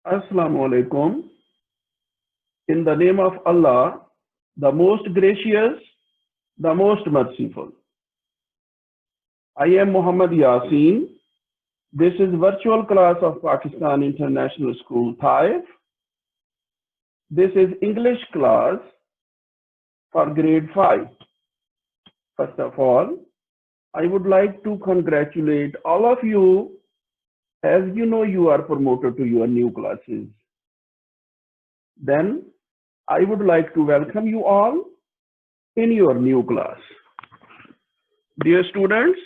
Assalamu alaikum. In the name of Allah, the most gracious, the most merciful. I am Muhammad Yasin. This is virtual class of Pakistan International School, Taif. This is English class for grade 5. First of all, I would like to congratulate all of you as you know you are promoted to your new classes. Then I would like to welcome you all in your new class. Dear students,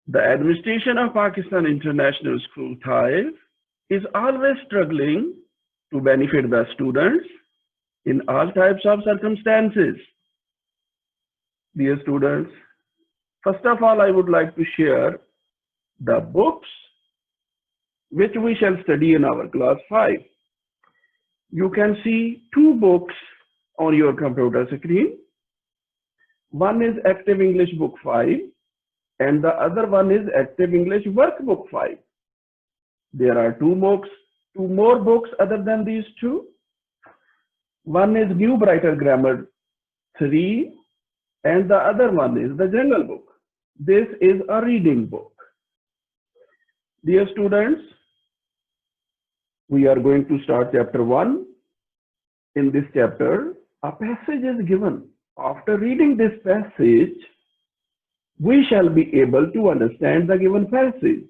the administration of Pakistan International School, Taif, is always struggling to benefit the students in all types of circumstances. Dear students, first of all, I would like to share the books which we shall study in our class 5. You can see two books on your computer screen. One is Active English Book 5 and the other one is Active English Workbook 5. There are two more books other than these two. One is New Brighter Grammar 3 and the other one is the Jungle Book. This is a reading book. Dear students, we are going to start chapter 1. In this chapter, a passage is given. After reading this passage, we shall be able to understand the given passage.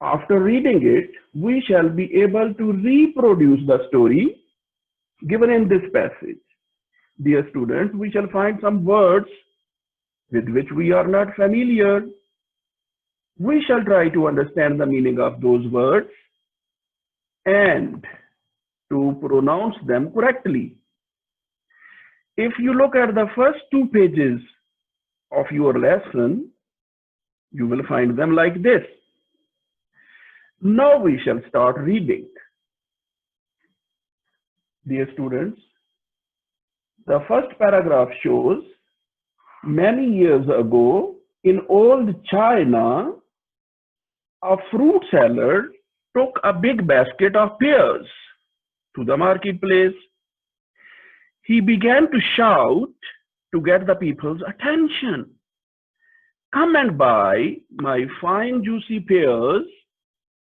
After reading it, we shall be able to reproduce the story given in this passage. Dear students, we shall find some words with which we are not familiar. We shall try to understand the meaning of those words and to pronounce them correctly. If you look at the first 2 pages of your lesson, you will find them like this. Now we shall start reading. Dear students, the first paragraph shows, many years ago in old China, a fruit seller took a big basket of pears to the marketplace. He began to shout to get the people's attention. Come and buy my fine juicy pears,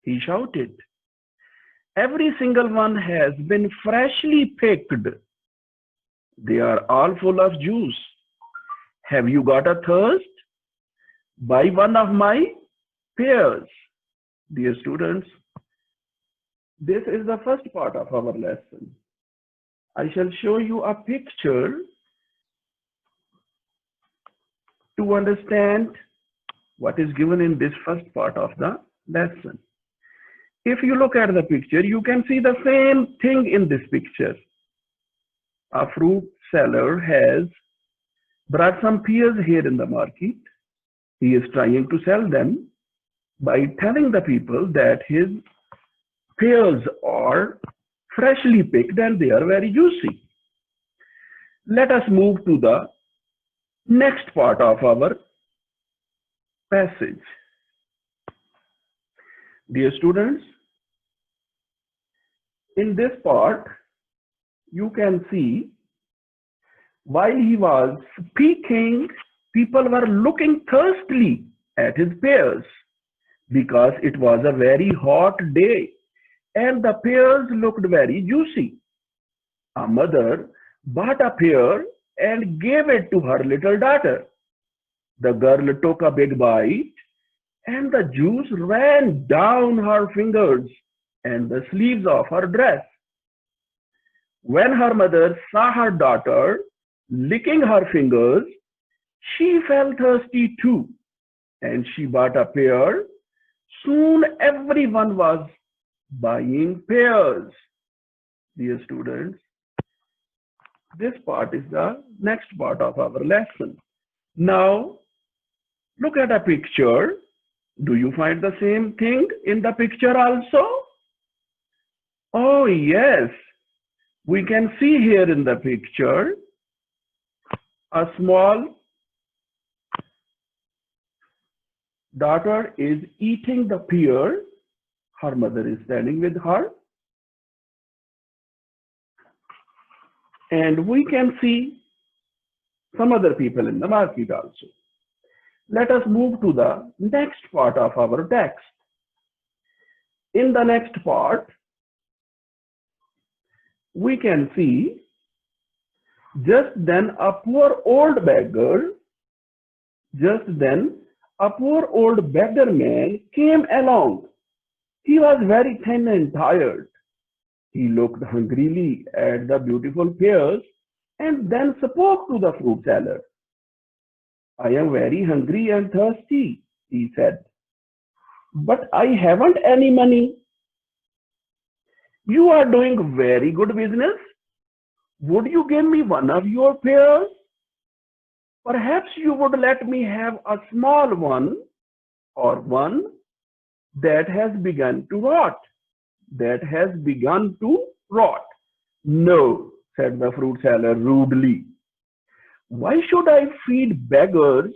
he shouted. Every single one has been freshly picked. They are all full of juice. Have you got a thirst? Buy one of my pears. Dear students, this is the first part of our lesson. I shall show you a picture to understand what is given in this first part of the lesson. If you look at the picture, you can see the same thing in this picture. A fruit seller has brought some pears here in the market. He is trying to sell them by telling the people that his pears are freshly picked and they are very juicy. Let us move to the next part of our passage. Dear students, in this part, you can see while he was speaking, people were looking thirstily at his pears because it was a very hot day and the pears looked very juicy. A mother bought a pear and gave it to her little daughter. The girl took a big bite and the juice ran down her fingers and the sleeves of her dress. When her mother saw her daughter licking her fingers, she felt thirsty too, and she bought a pear. Soon everyone was buying pears. Dear students, this part is the next part of our lesson. Now, look at a picture. Do you find the same thing in the picture also? Oh, yes. We can see here in the picture a small Daughter is eating the pear. Her mother is standing with her. And we can see some other people in the market also. Let us move to the next part of our text. In the next part, we can see just then a poor old beggar man came along. He was very thin and tired. He looked hungrily at the beautiful pears and then spoke to the fruit seller. I am very hungry and thirsty, he said, but I haven't any money. You are doing very good business. Would you give me one of your pears? Perhaps you would let me have a small one, or one that has begun to rot. No, said the fruit seller rudely. Why should I feed beggars?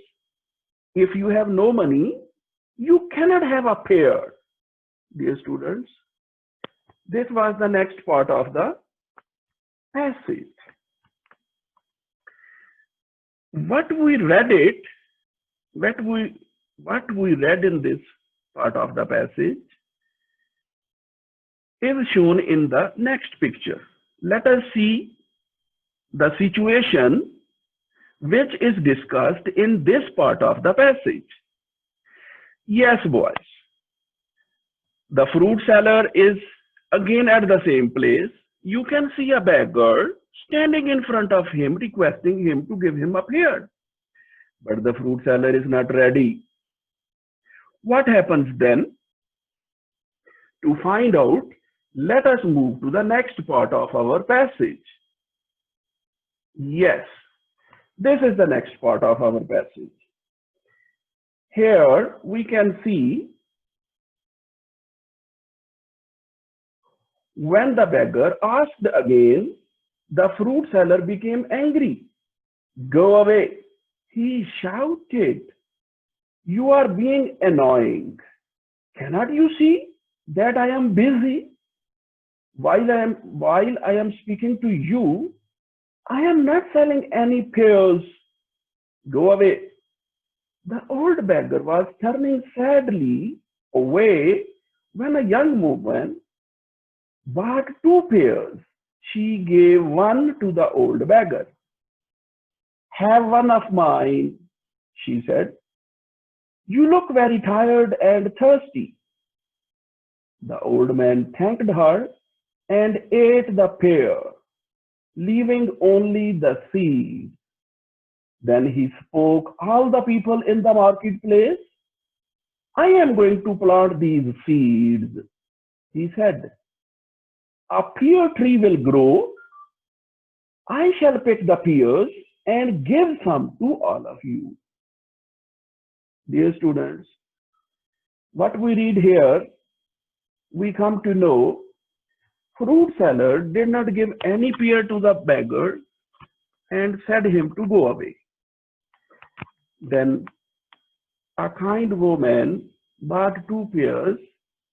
If you have no money, you cannot have a pear. Dear students, this was the next part of the passage. What we read in this part of the passage is shown in the next picture. Let us see the situation which is discussed in this part of the passage. Yes, boys. The fruit seller is again at the same place. You can see a beggar standing in front of him, requesting him to give him a pear. But the fruit seller is not ready. What happens then? To find out, let us move to the next part of our passage. Yes, this is the next part of our passage. Here we can see when the beggar asked again, the fruit seller became angry. Go away, he shouted. You are being annoying. Cannot you see that I am busy? While I am speaking to you, I am not selling any pears. Go away. The old beggar was turning sadly away when a young woman bought 2 pears. She gave one to the old beggar. Have one of mine, she said. You look very tired and thirsty. The old man thanked her and ate the pear, leaving only the seed. Then he spoke all the people in the marketplace. I am going to plant these seeds, he said. A pear tree will grow. I shall pick the pears and give some to all of you. Dear students, what we read here, we come to know fruit seller did not give any pear to the beggar and said him to go away. Then a kind woman bought 2 pears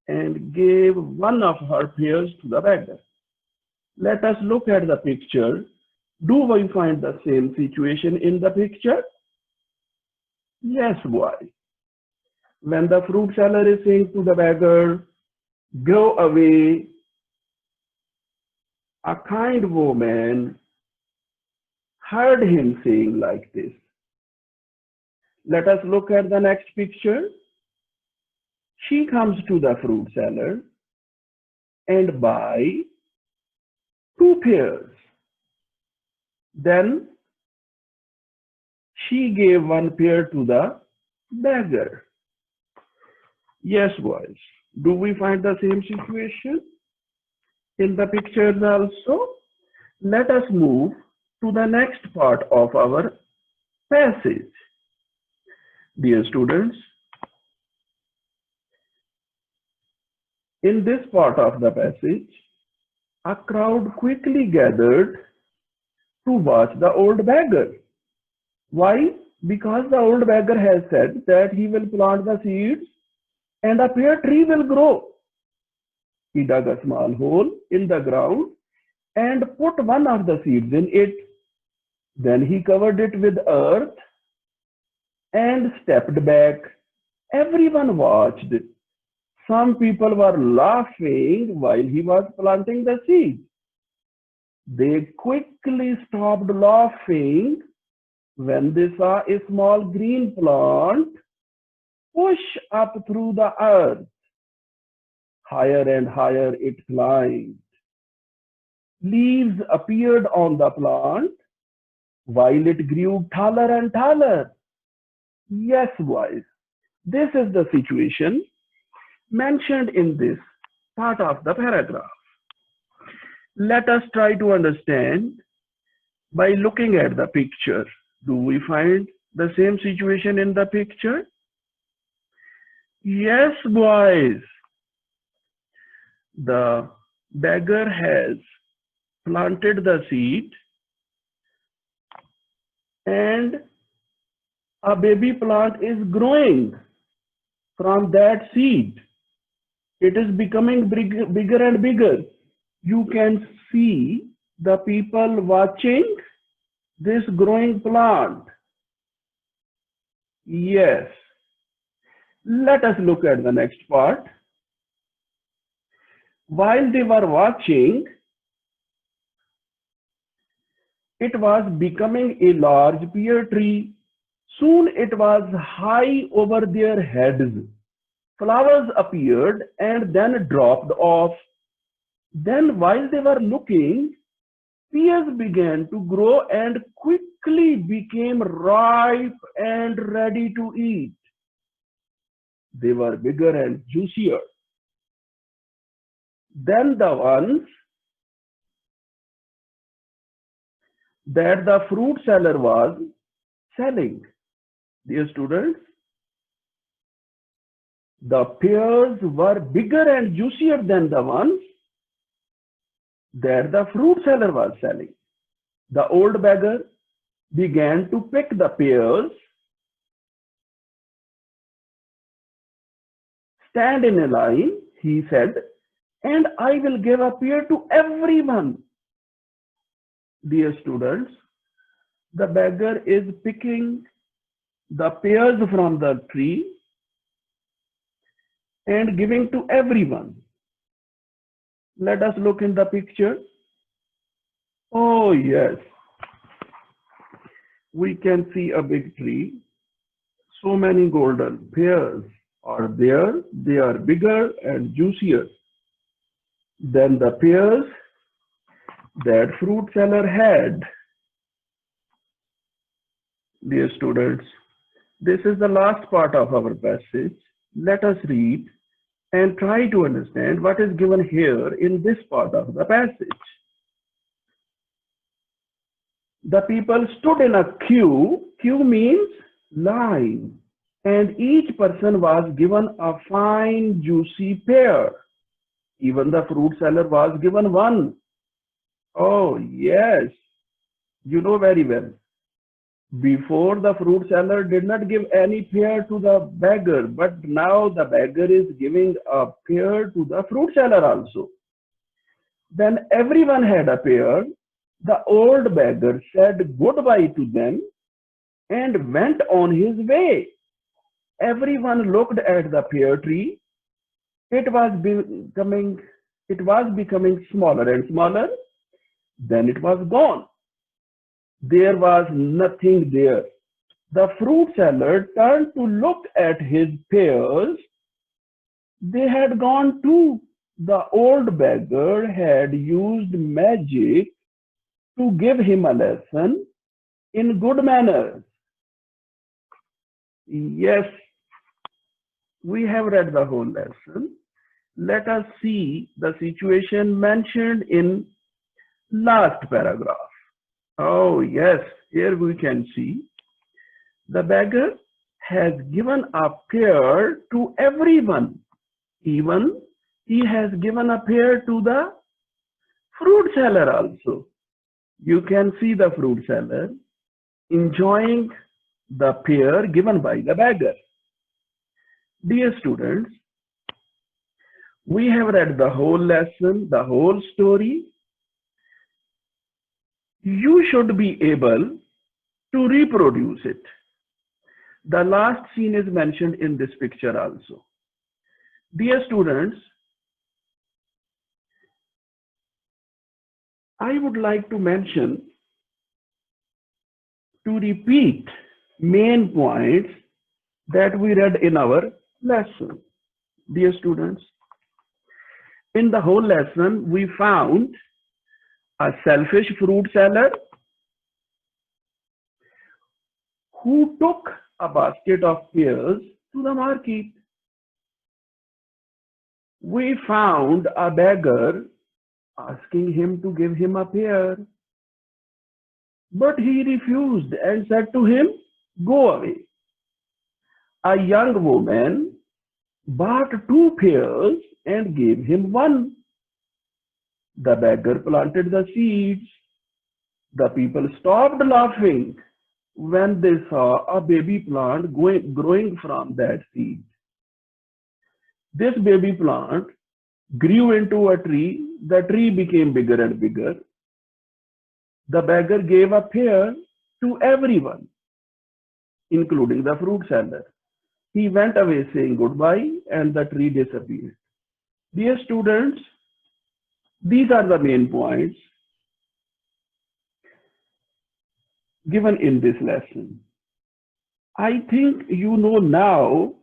and gave one of her pears to the beggar. Let us look at the picture. Do we find the same situation in the picture? Yes, boy. When the fruit seller is saying to the beggar, go away, a kind woman heard him saying like this. Let us look at the next picture. She comes to the fruit seller and buys 2 pears. Then she gave 1 pear to the beggar. Yes, boys. Do we find the same situation in the pictures also? Let us move to the next part of our passage. Dear students, in this part of the passage, a crowd quickly gathered to watch the old beggar. Why? Because the old beggar has said that he will plant the seeds and a pear tree will grow. He dug a small hole in the ground and put one of the seeds in it. Then he covered it with earth and stepped back. Everyone watched. Some people were laughing while he was planting the seed. They quickly stopped laughing when they saw a small green plant push up through the earth. Higher and higher it climbed. Leaves appeared on the plant while it grew taller and taller. Yes, boys, this is the situation mentioned in this part of the paragraph. Let us try to understand by looking at the picture. Do we find the same situation in the picture? Yes, boys. The beggar has planted the seed and a baby plant is growing from that seed. It is becoming bigger and bigger. You can see the people watching this growing plant. Yes. Let us look at the next part. While they were watching, it was becoming a large pear tree. Soon it was high over their heads. Flowers appeared and then dropped off. Then while they were looking, pears began to grow and quickly became ripe and ready to eat. They were bigger and juicier than the ones that the fruit seller was selling. Dear students, the pears were bigger and juicier than the ones that the fruit seller was selling. The old beggar began to pick the pears. Stand in a line, he said, and I will give a pear to everyone. Dear students, the beggar is picking the pears from the tree and giving to everyone. Let us look in the picture. Oh yes, we can see a big tree. So many golden pears are there. They are bigger and juicier than the pears that fruit seller had. Dear students, this is the last part of our passage. Let us read and try to understand what is given here in this part of the passage. The people stood in a queue. Queue means line. And each person was given a fine, juicy pear. Even the fruit seller was given one. Oh, yes. You know very well. Before, the fruit seller did not give any pear to the beggar, but now the beggar is giving a pear to the fruit seller also. Then everyone had a pear. The old beggar said goodbye to them and went on his way. Everyone looked at the pear tree. It was becoming smaller and smaller. Then it was gone. There was nothing there. The fruit seller turned to look at his pears. They had gone too. The old beggar had used magic to give him a lesson in good manners. Yes, we have read the whole lesson. Let us see the situation mentioned in last paragraph. Oh yes, here we can see the beggar has given a pear to everyone. Even he has given a pear to the fruit seller also. You can see the fruit seller enjoying the pear given by the beggar. Dear students, we have read the whole lesson, the whole story. You should be able to reproduce it. The last scene is mentioned in this picture also. Dear students, I would like to mention, to repeat main points that we read in our lesson. Dear students, in the whole lesson, we found a selfish fruit seller who took a basket of pears to the market. We found a beggar asking him to give him a pear, but he refused and said to him, "Go away." A young woman bought 2 pears and gave him 1. The beggar planted the seeds. The people stopped laughing when they saw a baby plant growing from that seed. This baby plant grew into a tree. The tree became bigger and bigger. The beggar gave a pear to everyone, including the fruit seller. He went away saying goodbye, and the tree disappeared. Dear students, these are the main points given in this lesson. I think you know now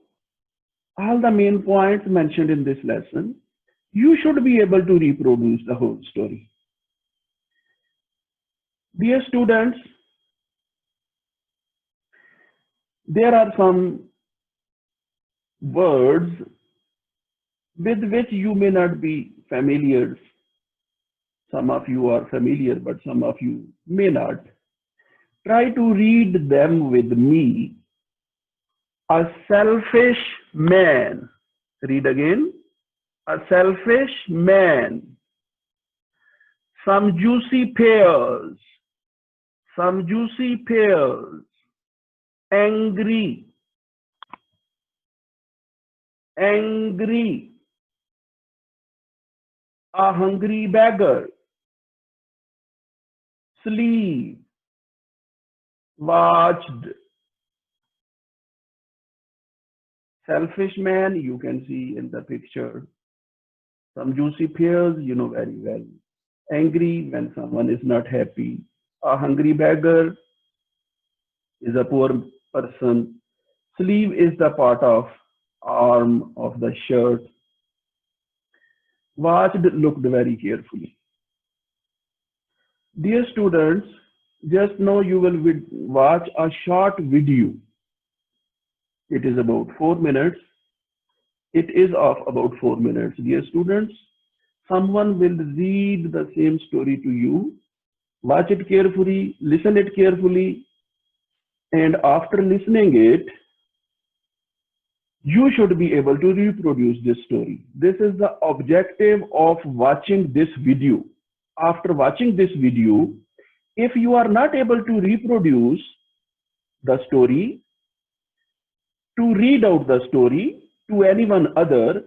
all the main points mentioned in this lesson. You should be able to reproduce the whole story. Dear students, there are some words with which you may not be familiar. Some of you are familiar, but some of you may not. Try to read them with me. A selfish man. Read again. A selfish man. Some juicy pears. Some juicy pears. Angry. Angry. A hungry beggar. Sleeve. Watched. Selfish man, you can see in the picture. Some juicy pears, you know very well. Angry when someone is not happy. A hungry beggar is a poor person. Sleeve is the part of arm of the shirt. Watched looked very carefully. Dear students, just now you will watch a short video. It is about 4 minutes. It is of about 4 minutes. Dear students, someone will read the same story to you. Watch it carefully, listen it carefully, and after listening it, you should be able to reproduce this story. This is the objective of watching this video. After watching this video, if you are not able to reproduce the story, to read out the story to anyone other,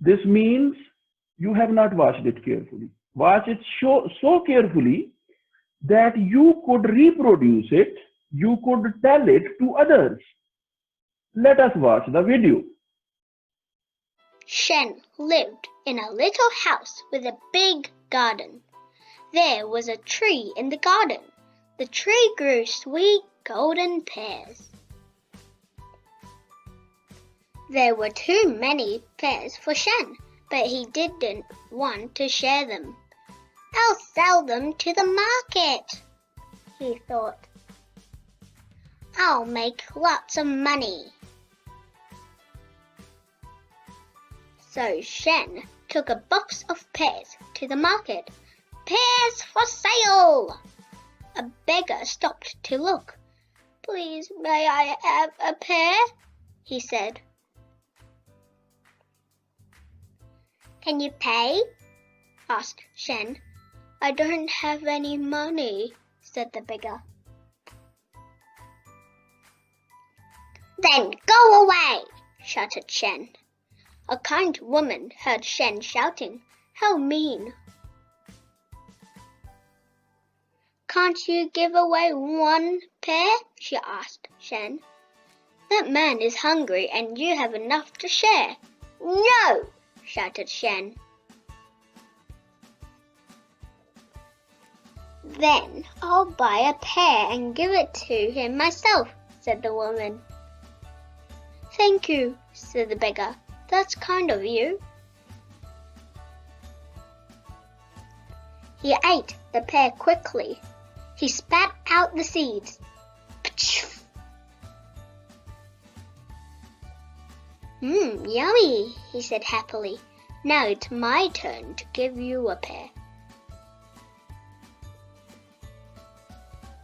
this means you have not watched it carefully. Watch it so carefully that you could reproduce it, you could tell it to others. Let us watch the video. Shen lived in a little house with a big garden. There was a tree in the garden. The tree grew sweet golden pears. There were too many pears for Shen, but he didn't want to share them. "I'll sell them to the market," he thought. "I'll make lots of money." So Shen took a box of pears to the market. "Pears for sale!" A beggar stopped to look. "Please, may I have a pear?" he said. "Can you pay?" asked Shen. "I don't have any money," said the beggar. Then go away, shouted Shen. A kind woman heard Shen shouting. How mean! Can't you give away one pear? She asked Shen. That man is hungry and you have enough to share. No, shouted Shen. Then I'll buy a pear and give it to him myself, said the woman. Thank you, said the beggar. That's kind of you. He ate the pear quickly. He spat out the seeds. Yummy, he said happily. Now it's my turn to give you a pear.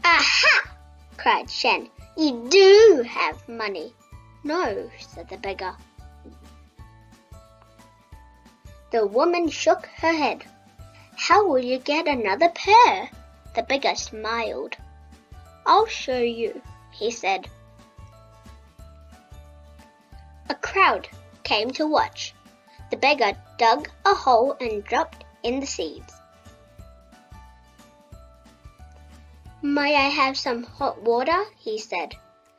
Aha! Cried Shen. You do have money. No, said the beggar. The woman shook her head. How will you get another pear? The beggar smiled. I'll show you, he said. A crowd came to watch. The beggar dug a hole and dropped in the seeds. May I have some hot water? He said.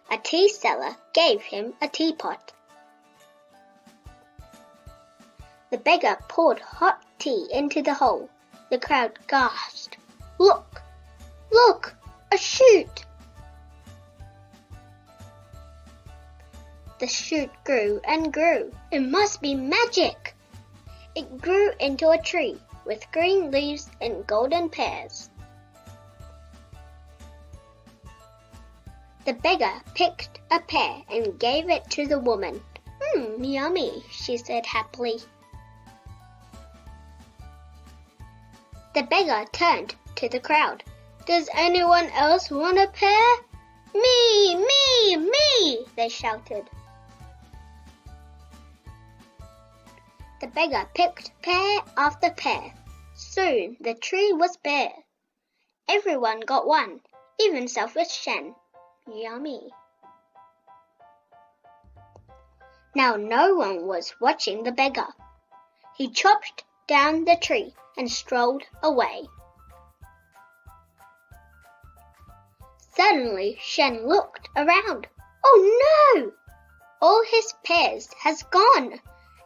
A tea seller gave him a teapot. The beggar poured hot tea into the hole. The crowd gasped. Look! Look! A shoot! The shoot grew and grew. It must be magic! It grew into a tree with green leaves and golden pears. The beggar picked a pear and gave it to the woman. Yummy, she said happily. The beggar turned to the crowd. Does anyone else want a pear? Me, me, me, they shouted. The beggar picked pear after pear. Soon the tree was bare. Everyone got one, even selfish Shen. Yummy. Now no one was watching the beggar. He chopped down the tree and strolled away. Suddenly Shen looked around. Oh no! All his pears has gone,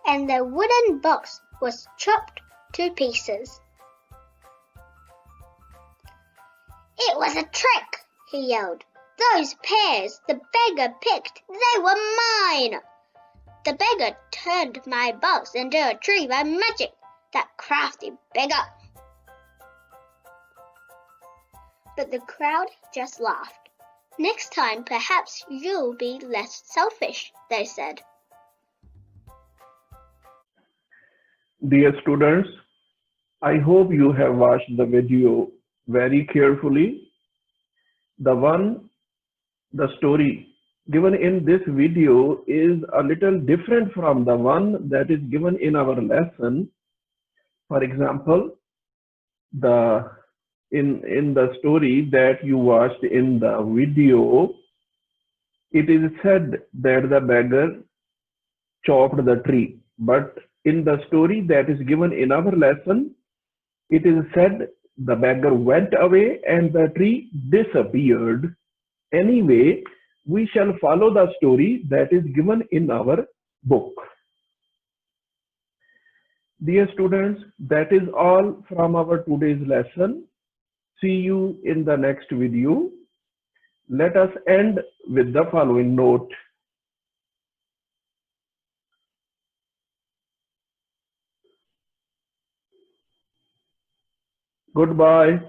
and the wooden box was chopped to pieces. It was a trick, he yelled. Those pears the beggar picked, they were mine. The beggar turned my box into a tree by magic, that crafty beggar. But the crowd just laughed. Next time, perhaps you'll be less selfish, they said. Dear students, I hope you have watched the video very carefully. The story given in this video is a little different from the one that is given in our lesson. For example, in the story that you watched in the video, it is said that the beggar chopped the tree. But in the story that is given in our lesson, it is said the beggar went away and the tree disappeared. Anyway, we shall follow the story that is given in our book. Dear students, that is all from our today's lesson. See you in the next video. Let us end with the following note. Goodbye.